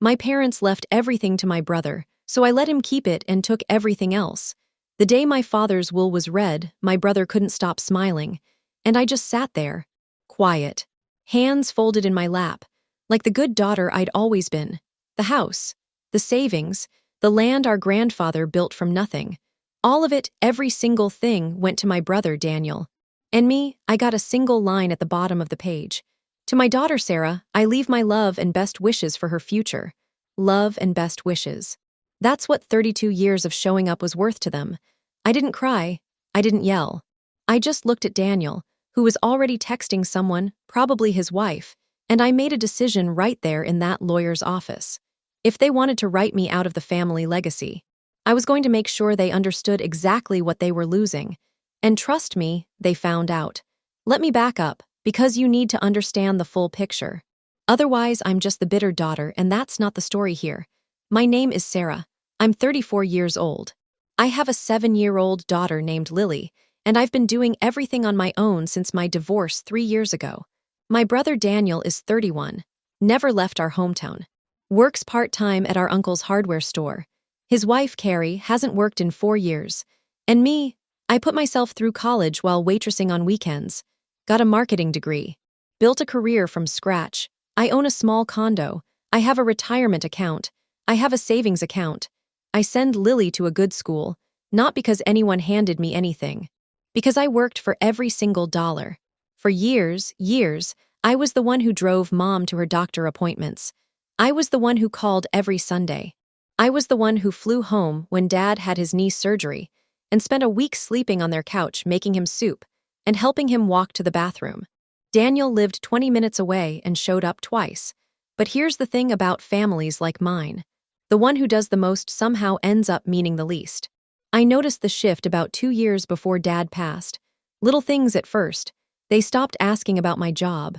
My parents left everything to my brother, so I let him keep it and took everything else. The day my father's will was read, my brother couldn't stop smiling, and I just sat there, quiet, hands folded in my lap, like the good daughter I'd always been. The house, the savings, the land our grandfather built from nothing. All of it, every single thing, went to my brother Daniel. And me, I got a single line at the bottom of the page. To my daughter Sarah, I leave my love and best wishes for her future. Love and best wishes. That's what 32 years of showing up was worth to them. I didn't cry. I didn't yell. I just looked at Daniel, who was already texting someone, probably his wife, and I made a decision right there in that lawyer's office. If they wanted to write me out of the family legacy, I was going to make sure they understood exactly what they were losing. And trust me, they found out. Let me back up, because you need to understand the full picture. Otherwise, I'm just the bitter daughter, and that's not the story here. My name is Sarah. I'm 34 years old. I have a 7-year-old daughter named Lily, and I've been doing everything on my own since my divorce 3 years ago. My brother Daniel is 31, never left our hometown. Works part-time at our uncle's hardware store. His wife, Carrie, hasn't worked in 4 years. And me, I put myself through college while waitressing on weekends. Got a marketing degree. Built a career from scratch. I own a small condo. I have a retirement account. I have a savings account. I send Lily to a good school, not because anyone handed me anything. Because I worked for every single dollar. For years, I was the one who drove Mom to her doctor appointments. I was the one who called every Sunday. I was the one who flew home when Dad had his knee surgery and spent a week sleeping on their couch making him soup and helping him walk to the bathroom. Daniel lived 20 minutes away and showed up twice. But here's the thing about families like mine. The one who does the most somehow ends up meaning the least. I noticed the shift about 2 years before Dad passed. Little things at first. They stopped asking about my job.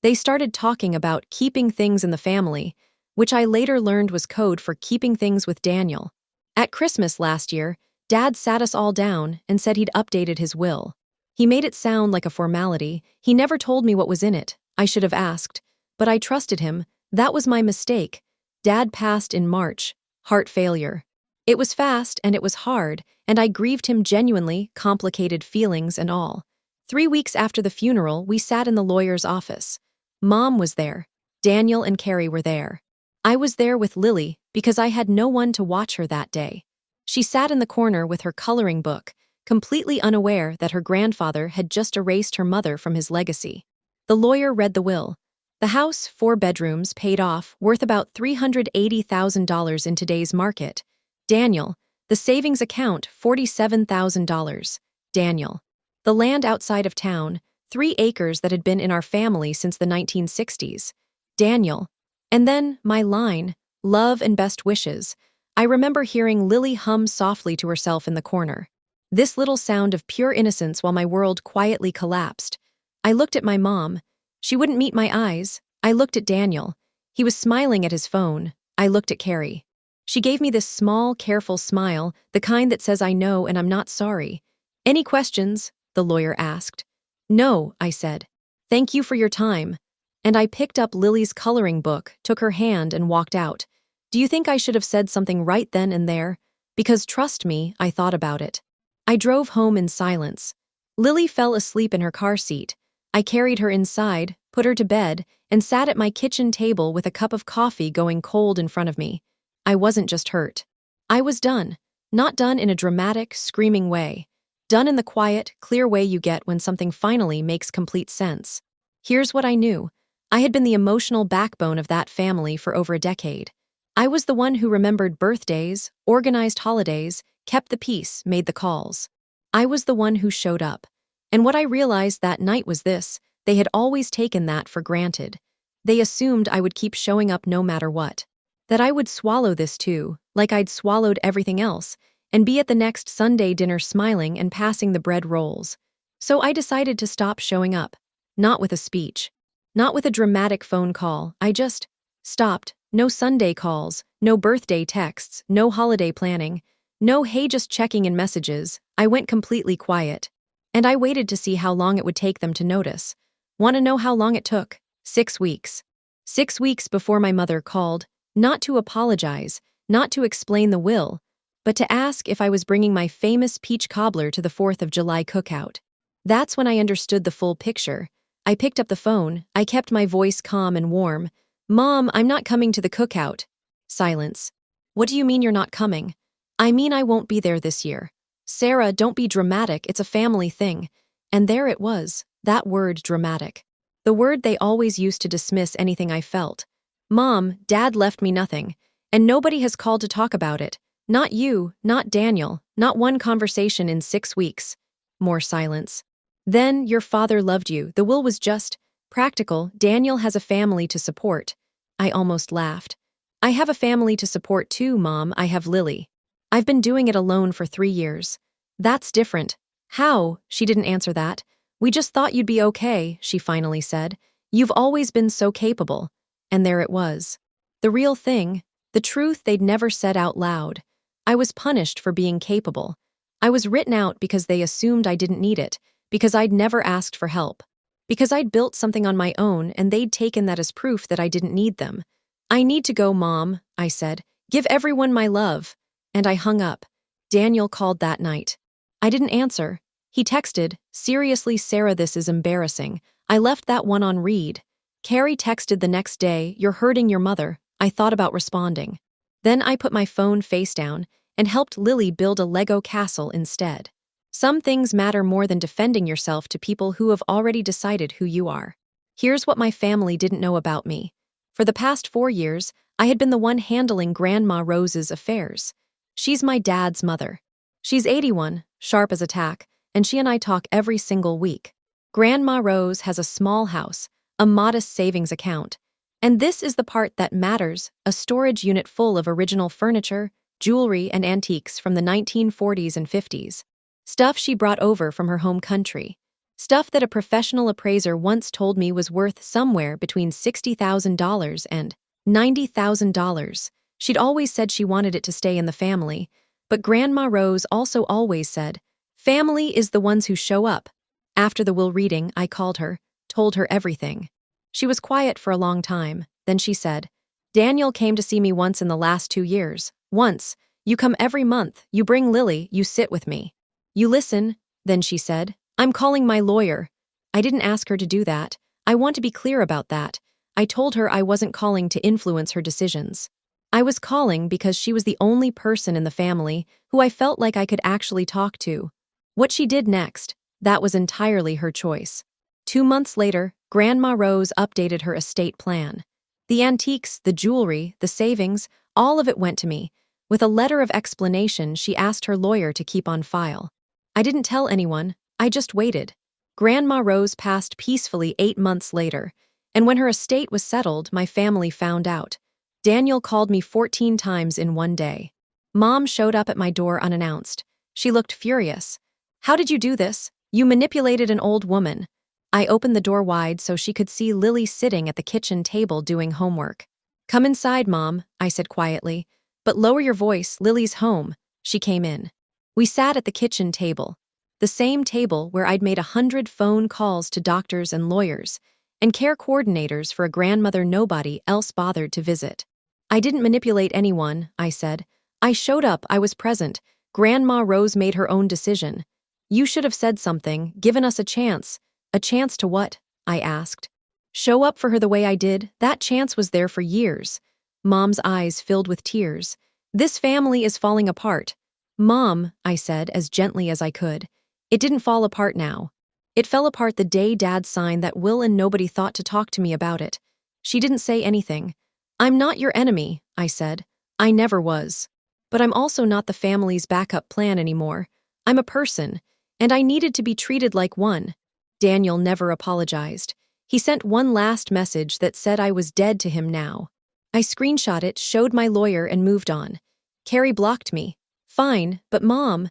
They started talking about keeping things in the family, which I later learned was code for keeping things with Daniel. At Christmas last year, Dad sat us all down and said he'd updated his will. He made it sound like a formality. He never told me what was in it. I should have asked. But I trusted him. That was my mistake. Dad passed in March. Heart failure. It was fast and it was hard, and I grieved him genuinely, complicated feelings and all. 3 weeks after the funeral, we sat in the lawyer's office. Mom was there. Daniel and Carrie were there. I was there with Lily because I had no one to watch her that day. She sat in the corner with her coloring book, completely unaware that her grandfather had just erased her mother from his legacy. The lawyer read the will. The house, 4 bedrooms, paid off, worth about $380,000 in today's market. Daniel. The savings account, $47,000. Daniel. The land outside of town, 3 acres that had been in our family since the 1960s. Daniel. And then, my line, love and best wishes. I remember hearing Lily hum softly to herself in the corner. This little sound of pure innocence while my world quietly collapsed. I looked at my mom. She wouldn't meet my eyes. I looked at Daniel. He was smiling at his phone. I looked at Carrie. She gave me this small, careful smile, the kind that says I know and I'm not sorry. Any questions? The lawyer asked. No, I said. Thank you for your time. And I picked up Lily's coloring book, took her hand and walked out. Do you think I should have said something right then and there? Because trust me, I thought about it. I drove home in silence. Lily fell asleep in her car seat. I carried her inside, put her to bed, and sat at my kitchen table with a cup of coffee going cold in front of me. I wasn't just hurt. I was done. Not done in a dramatic, screaming way. Done in the quiet, clear way you get when something finally makes complete sense. Here's what I knew. I had been the emotional backbone of that family for over a decade. I was the one who remembered birthdays, organized holidays, kept the peace, made the calls. I was the one who showed up. And what I realized that night was this: they had always taken that for granted. They assumed I would keep showing up no matter what. That I would swallow this too, like I'd swallowed everything else, and be at the next Sunday dinner smiling and passing the bread rolls. So I decided to stop showing up. Not with a speech. Not with a dramatic phone call. I just stopped. No Sunday calls, no birthday texts, no holiday planning, no hey just checking in messages. I went completely quiet. And I waited to see how long it would take them to notice. Want to know how long it took? 6 weeks. 6 weeks before my mother called. Not to apologize, not to explain the will, but to ask if I was bringing my famous peach cobbler to the 4th of July cookout. That's when I understood the full picture. I picked up the phone. I kept my voice calm and warm. "Mom, I'm not coming to the cookout." Silence. "What do you mean you're not coming?" "I mean I won't be there this year." "Sarah, don't be dramatic. It's a family thing." And there it was, that word dramatic. The word they always used to dismiss anything I felt. "Mom, Dad left me nothing. And nobody has called to talk about it. Not you, not Daniel, not one conversation in 6 weeks." More silence. "Then, your father loved you. The will was just practical. Daniel has a family to support." I almost laughed. "I have a family to support too, Mom. I have Lily. I've been doing it alone for 3 years." "That's different." "How?" She didn't answer that. "We just thought you'd be okay," she finally said. "You've always been so capable." And there it was. The real thing, the truth they'd never said out loud. I was punished for being capable. I was written out because they assumed I didn't need it, because I'd never asked for help, because I'd built something on my own and they'd taken that as proof that I didn't need them. "I need to go, Mom," I said. "Give everyone my love." And I hung up. Daniel called that night. I didn't answer. He texted, "Seriously, Sarah, this is embarrassing. I left that one on read." Carrie texted the next day, "You're hurting your mother." I thought about responding. Then I put my phone face down and helped Lily build a Lego castle instead. Some things matter more than defending yourself to people who have already decided who you are. Here's what my family didn't know about me. For the past 4 years, I had been the one handling Grandma Rose's affairs. She's my dad's mother. She's 81, sharp as a tack, and she and I talk every single week. Grandma Rose has a small house, a modest savings account. And this is the part that matters, a storage unit full of original furniture, jewelry, and antiques from the 1940s and 50s. Stuff she brought over from her home country. Stuff that a professional appraiser once told me was worth somewhere between $60,000 and $90,000. She'd always said she wanted it to stay in the family, but Grandma Rose also always said, "Family is the ones who show up." After the will reading, I called her, told her everything. She was quiet for a long time. Then she said, "Daniel came to see me once in the last 2 years. Once. You come every month. You bring Lily. You sit with me. You listen." Then she said, "I'm calling my lawyer." I didn't ask her to do that. I want to be clear about that. I told her I wasn't calling to influence her decisions. I was calling because she was the only person in the family who I felt like I could actually talk to. What she did next, that was entirely her choice. 2 months later, Grandma Rose updated her estate plan. The antiques, the jewelry, the savings, all of it went to me. With a letter of explanation she asked her lawyer to keep on file. I didn't tell anyone, I just waited. Grandma Rose passed peacefully 8 months later, and when her estate was settled, my family found out. Daniel called me 14 times in one day. Mom showed up at my door unannounced. She looked furious. "How did you do this? You manipulated an old woman." I opened the door wide so she could see Lily sitting at the kitchen table doing homework. "Come inside, Mom," I said quietly. "But lower your voice, Lily's home." She came in. We sat at the kitchen table, the same table where I'd made 100 phone calls to doctors and lawyers, and care coordinators for a grandmother nobody else bothered to visit. "I didn't manipulate anyone," I said. "I showed up, I was present. Grandma Rose made her own decision. You should have said something, given us a chance." "A chance to what?" I asked. "Show up for her the way I did. That chance was there for years." Mom's eyes filled with tears. "This family is falling apart." "Mom," I said as gently as I could, "it didn't fall apart now. It fell apart the day Dad signed that will and nobody thought to talk to me about it." She didn't say anything. "I'm not your enemy," I said. "I never was. But I'm also not the family's backup plan anymore. I'm a person, and I needed to be treated like one." Daniel never apologized. He sent one last message that said I was dead to him now. I screenshot it, showed my lawyer, and moved on. Carrie blocked me. Fine, but Mom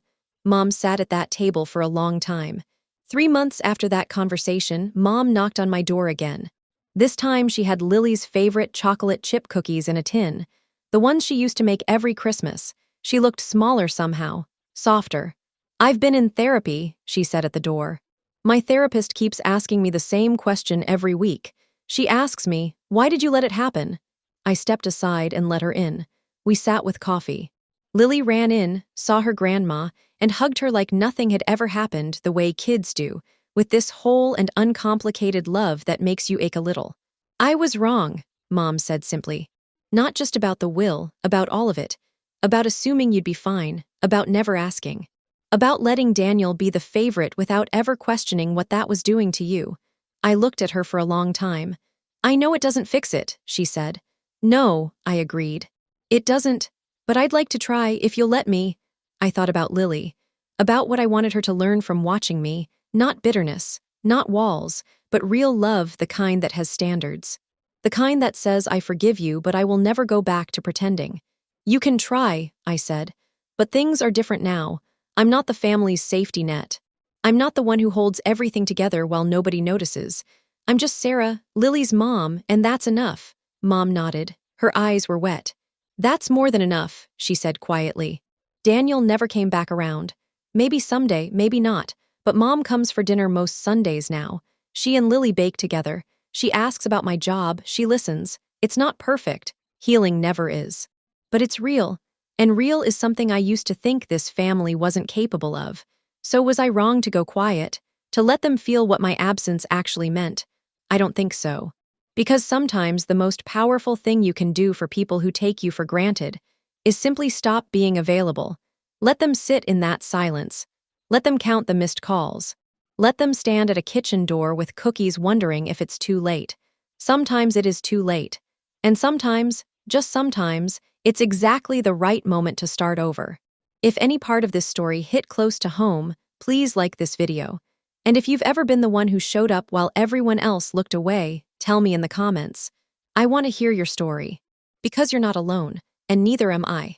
sat at that table for a long time. 3 months after that conversation, Mom knocked on my door again. This time she had Lily's favorite chocolate chip cookies in a tin, the ones she used to make every Christmas. She looked smaller somehow, softer. "I've been in therapy," she said at the door. "My therapist keeps asking me the same question every week. She asks me, 'Why did you let it happen?' I stepped aside and let her in. We sat with coffee. Lily ran in, saw her grandma, and hugged her like nothing had ever happened the way kids do, with this whole and uncomplicated love that makes you ache a little. I was wrong, Mom said simply. Not just about the will, about all of it. About assuming you'd be fine, about never asking. About letting Daniel be the favorite without ever questioning what that was doing to you. I looked at her for a long time. I know it doesn't fix it, she said. No, I agreed. It doesn't, but I'd like to try if you'll let me. I thought about Lily, about what I wanted her to learn from watching me, not bitterness, not walls, but real love, the kind that has standards. The kind that says, I forgive you, but I will never go back to pretending. You can try, I said. But things are different now. I'm not the family's safety net. I'm not the one who holds everything together while nobody notices. I'm just Sarah, Lily's mom, and that's enough. Mom nodded. Her eyes were wet. That's more than enough, she said quietly. Daniel never came back around. Maybe someday, maybe not, but Mom comes for dinner most Sundays now. She and Lily bake together. She asks about my job, she listens. It's not perfect. Healing never is. But it's real. And real is something I used to think this family wasn't capable of. So was I wrong to go quiet? To let them feel what my absence actually meant? I don't think so. Because sometimes the most powerful thing you can do for people who take you for granted is simply stop being available. Let them sit in that silence. Let them count the missed calls. Let them stand at a kitchen door with cookies wondering if it's too late. Sometimes it is too late. And sometimes, just sometimes, it's exactly the right moment to start over. If any part of this story hit close to home, please like this video. And if you've ever been the one who showed up while everyone else looked away, tell me in the comments. I want to hear your story. Because you're not alone, and neither am I.